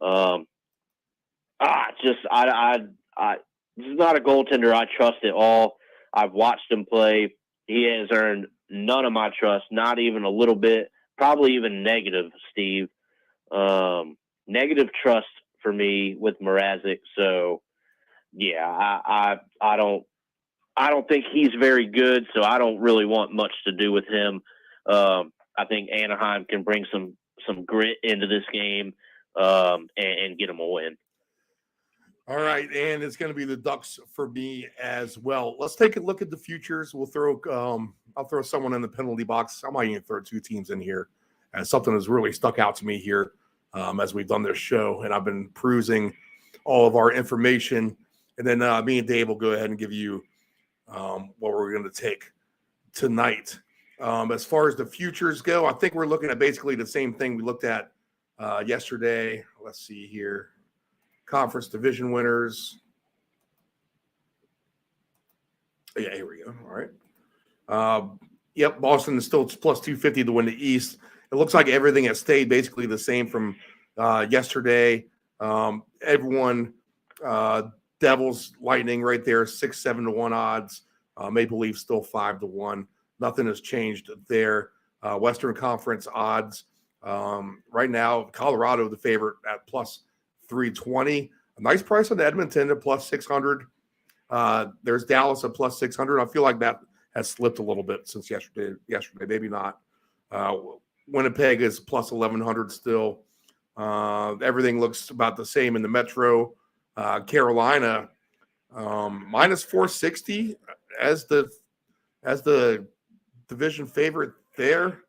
This is not a goaltender I trust at all. I've watched him play. He has earned none of my trust, not even a little bit, probably even negative, Steve. Negative trust for me with Mrazek. So, yeah, I don't think he's very good, so I don't really want much to do with him. I think Anaheim can bring some grit into this game and get them a win. All right, and it's going to be the Ducks for me as well. Let's take a look at the futures. I'll throw someone in the penalty box. I might even throw two teams in here. And something has really stuck out to me here as we've done this show, and I've been perusing all of our information. And then me and Dave will go ahead and give you what we're going to take tonight. As far as the futures go, I think we're looking at basically the same thing we looked at yesterday. Let's see here. Conference division winners. Yeah, here we go. All right. Yep, Boston is still plus 250 to win the East. It looks like everything has stayed basically the same from yesterday. Everyone, Devils, Lightning right there, 6-7 to 1 odds. Maple Leafs still 5 to 1. Nothing has changed there. Western Conference odds. Right now, Colorado, the favorite at plus 320. A nice price on Edmonton at plus 600. There's Dallas at plus 600. I feel like that has slipped a little bit since yesterday, maybe not. Winnipeg is plus 1,100 still. Everything looks about the same in the Metro. Carolina minus 460 as the division favorite there.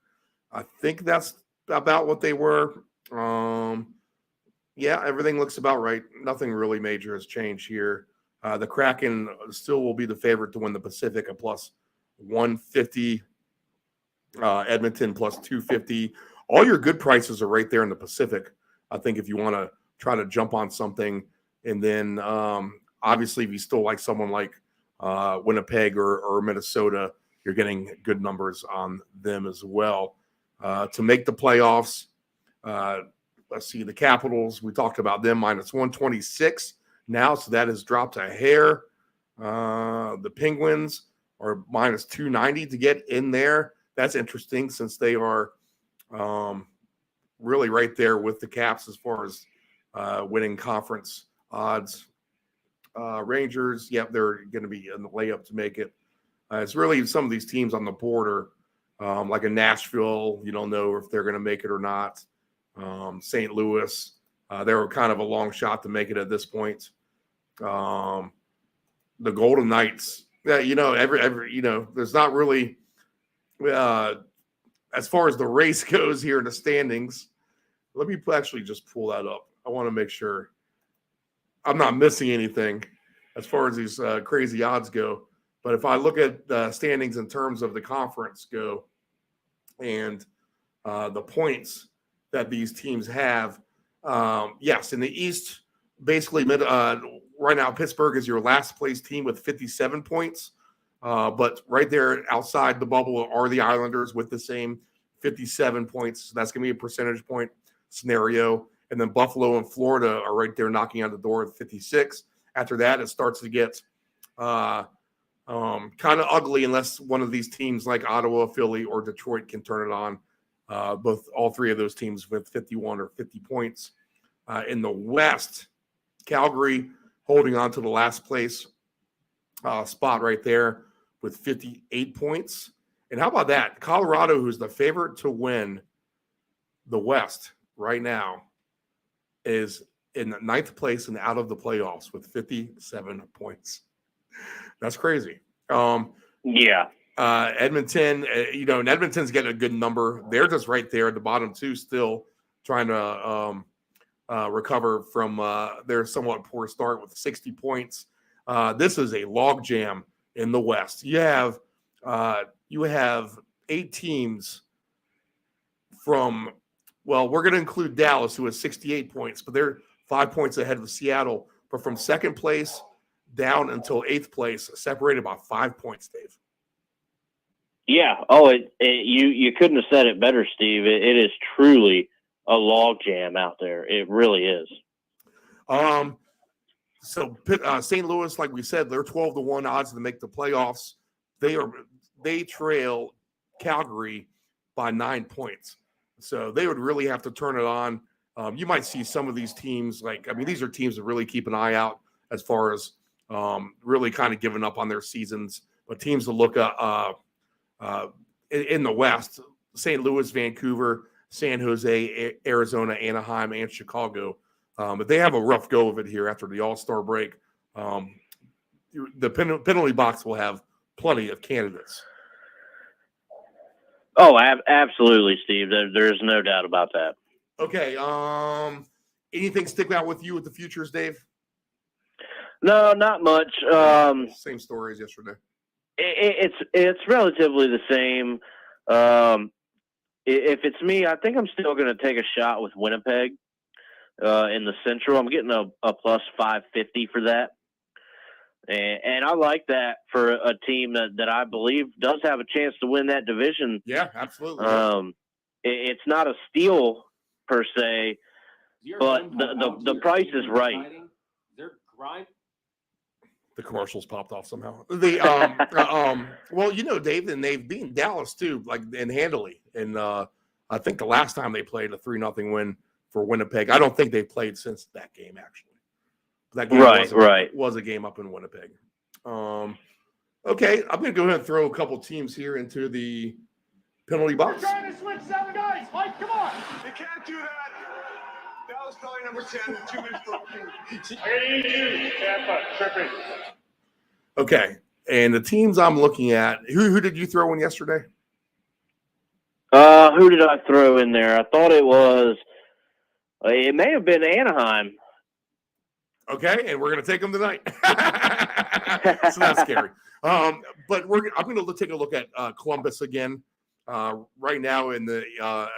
I think that's about what they were. Yeah, everything looks about right. Nothing really major has changed here. The Kraken still will be the favorite to win the Pacific at plus 150. Edmonton plus 250. All your good prices are right there in the Pacific. I think if you want to try to jump on something, and then obviously if you still like someone like Winnipeg or Minnesota, you're getting good numbers on them as well. To make the playoffs, let's see, the Capitals, we talked about them, minus 126 now, so that has dropped a hair. The Penguins are minus 290 to get in there. That's interesting since they are really right there with the Caps as far as winning conference odds. Rangers, yep, they're going to be in the layup to make it. It's really some of these teams on the border, like a Nashville, you don't know if they're going to make it or not. St. Louis, they were kind of a long shot to make it at this point. The Golden Knights, there's not really, as far as the race goes here in the standings. Let me actually just pull that up. I want to make sure I'm not missing anything as far as these crazy odds go. But if I look at the standings in terms of the conference go and the points that these teams have, yes, in the East, basically right now Pittsburgh is your last place team with 57 points. But right there outside the bubble are the Islanders with the same 57 points. So that's going to be a percentage point scenario. And then Buffalo and Florida are right there knocking on the door at 56. After that, it starts to get kind of ugly unless one of these teams like Ottawa, Philly, or Detroit can turn it on. All three of those teams with 51 or 50 points. In the West, Calgary holding on to the last place spot right there with 58 points. And how about that? Colorado, who's the favorite to win the West right now, is in ninth place and out of the playoffs with 57 points. That's crazy. Yeah. Edmonton, and Edmonton's getting a good number. They're just right there at the bottom too, still trying to recover from their somewhat poor start with 60 points. This is a logjam in the West. You have 8 teams from, well, we're going to include Dallas, who has 68 points, but they're 5 points ahead of Seattle. But from second place down until 8th place, separated by 5 points, Dave. Yeah. Oh, you couldn't have said it better, Steve. It is truly a logjam out there. It really is. So St. Louis, like we said, they're 12-1 odds to make the playoffs. They trail Calgary by 9 points. So they would really have to turn it on. You might see some of these teams, these are teams that really keep an eye out as far as really kind of giving up on their seasons. But teams to look at in the West, St. Louis, Vancouver, San Jose, Arizona, Anaheim, and Chicago. But they have a rough go of it here after the All-Star break. The penalty box will have plenty of candidates. Oh, absolutely, Steve. There's no doubt about that. Okay. Anything stick out with you with the futures, Dave? No, not much. Same story as yesterday. It's relatively the same. If it's me, I think I'm still going to take a shot with Winnipeg in the Central. I'm getting a plus 550 for that. And I like that for a team that I believe does have a chance to win that division. Yeah, absolutely. It's not a steal per se, but the price is right. The commercials popped off somehow. Well, Dave, and they've beaten Dallas too, and handily. And I think the last time they played a 3-0 win for Winnipeg. I don't think they've played since that game actually. That game was a game up in Winnipeg. Okay, I'm going to go ahead and throw a couple teams here into the penalty box. You're trying to switch 7 guys. Mike, come on. You can't do that. That was probably number 10 with 2 minutes left. I need you, Tampa, tripping. Okay, and the teams I'm looking at, who did you throw in yesterday? Who did I throw in there? I thought it may have been Anaheim. Okay, and we're going to take them tonight. So that's scary. But I'm going to take a look at Columbus again. Right now in the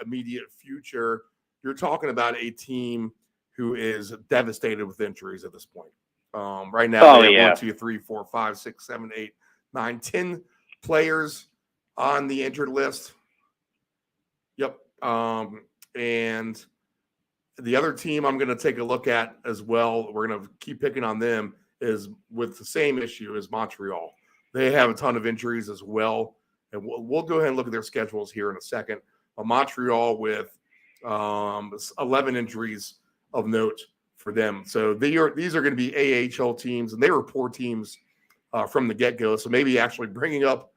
immediate future, you're talking about a team who is devastated with injuries at this point. Right now, they have 1, 2, 3, 4, 5, 6, 7, 8, 9, 10 players on the injured list. Yep. And the other team I'm going to take a look at as well, we're going to keep picking on them, is with the same issue as Montreal. They have a ton of injuries as well. And we'll go ahead and look at their schedules here in a second. Montreal with 11 injuries of note for them. So these are going to be AHL teams, and they were poor teams from the get-go. So maybe actually bringing up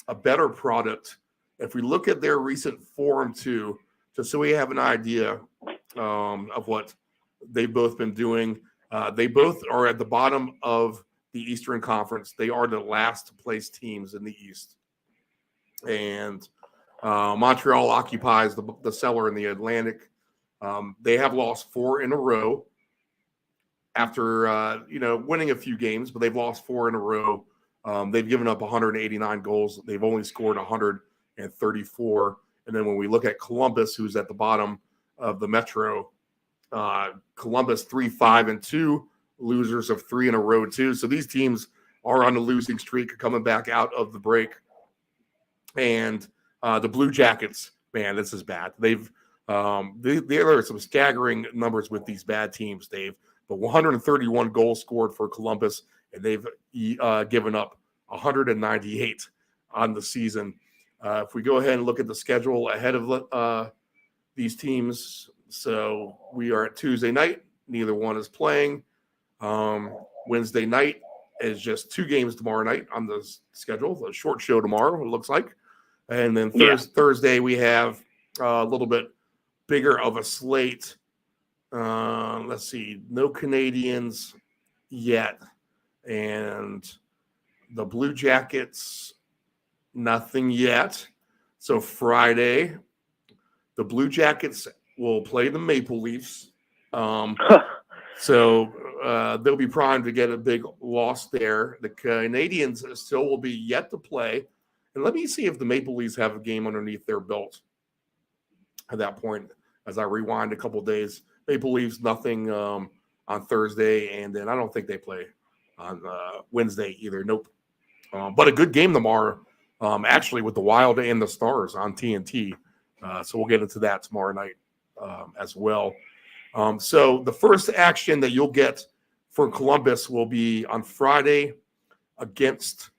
a better product. If we look at their recent form too, just so we have an idea of what they've both been doing. They both are at the bottom of the Eastern Conference. They are the last place teams in the East. And Montreal occupies the cellar in the Atlantic. They have lost 4 in a row after, winning a few games, but they've lost 4 in a row. They've given up 189 goals. They've only scored 134. And then when we look at Columbus, who's at the bottom of the Metro, Columbus 3-5-2, losers of 3 in a row too. So these teams are on a losing streak, coming back out of the break. And the Blue Jackets, man, this is bad. There are some staggering numbers with these bad teams, Dave. But 131 goals scored for Columbus, and they've given up 198 on the season. If we go ahead and look at the schedule ahead of these teams, so we are at Tuesday night. Neither one is playing. Wednesday night is just 2 games tomorrow night on the schedule. A short show tomorrow, it looks like. And then Thursday we have a little bit bigger of a slate. Let's see, no Canadians yet. And the Blue Jackets Nothing yet. So Friday, the Blue Jackets will play the Maple Leafs. So they'll be primed to get a big loss there. The Canadians still will be yet to play. And let me see if the Maple Leafs have a game underneath their belt at that point as I rewind a couple days. Maple Leafs, nothing on Thursday. And then I don't think they play on Wednesday either. Nope. But a good game tomorrow, actually, with the Wild and the Stars on TNT. So we'll get into that tomorrow night as well. So the first action that you'll get for Columbus will be on Friday against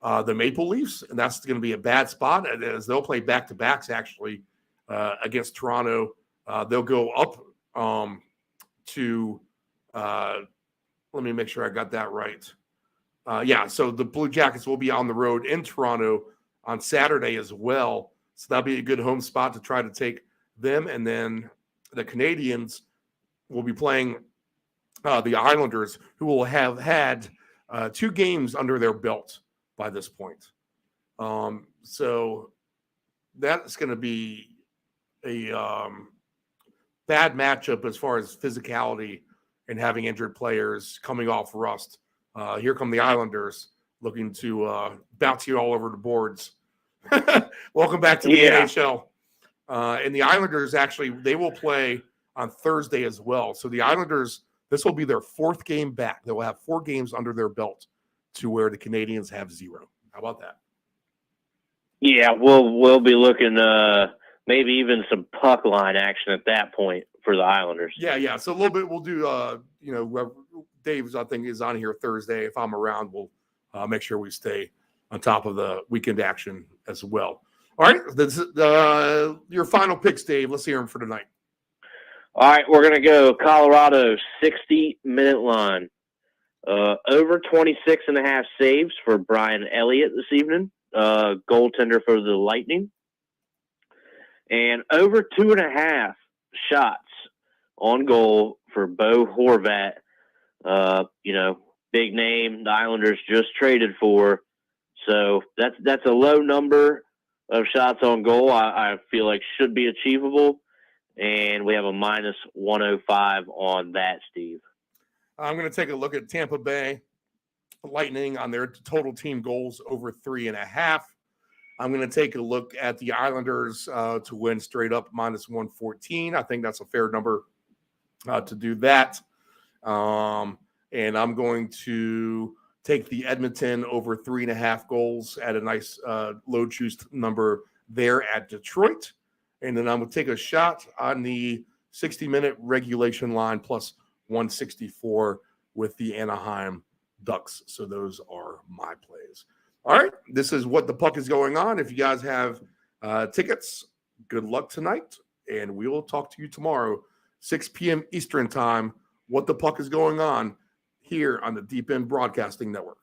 the Maple Leafs, and that's going to be a bad spot as they'll play back-to-backs actually against Toronto. They'll go up to let me make sure I got that right. So the Blue Jackets will be on the road in Toronto on Saturday as well. So that'll be a good home spot to try to take them. And then the Canadians will be playing the Islanders, who will have had 2 games under their belt by this point. So that's going to be a bad matchup as far as physicality and having injured players coming off rust. Here come the Islanders looking to bounce you all over the boards. Welcome back to the NHL. And the Islanders, actually, they will play on Thursday as well. So the Islanders, this will be their 4th game back. They will have 4 games under their belt to where the Canadians have 0. How about that? Yeah, we'll be looking maybe even some puck line action at that point for the Islanders. Yeah. So a little bit we'll do, Dave's, I think, is on here Thursday. If I'm around, we'll make sure we stay on top of the weekend action as well. All right, this is your final picks, Dave. Let's hear them for tonight. All right, we're going to go Colorado 60-minute line. Over 26.5 saves for Brian Elliott this evening, goaltender for the Lightning. And over 2.5 shots on goal for Bo Horvat. Big name the Islanders just traded for. So that's a low number of shots on goal. I feel like should be achievable. And we have a -105 on that, Steve. I'm going to take a look at Tampa Bay Lightning on their total team goals over 3.5. I'm going to take a look at the Islanders to win straight up -114. I think that's a fair number to do that. And I'm going to take the Edmonton over 3.5 goals at a nice low juice number there at Detroit. And then I'm going to take a shot on the 60-minute regulation line plus 164 with the Anaheim Ducks. So those are my plays. All right, this is What the Puck is Going On. If you guys have tickets, good luck tonight. And we will talk to you tomorrow, 6 p.m. Eastern time. What the Puck is Going On here on the Deep End Broadcasting Network.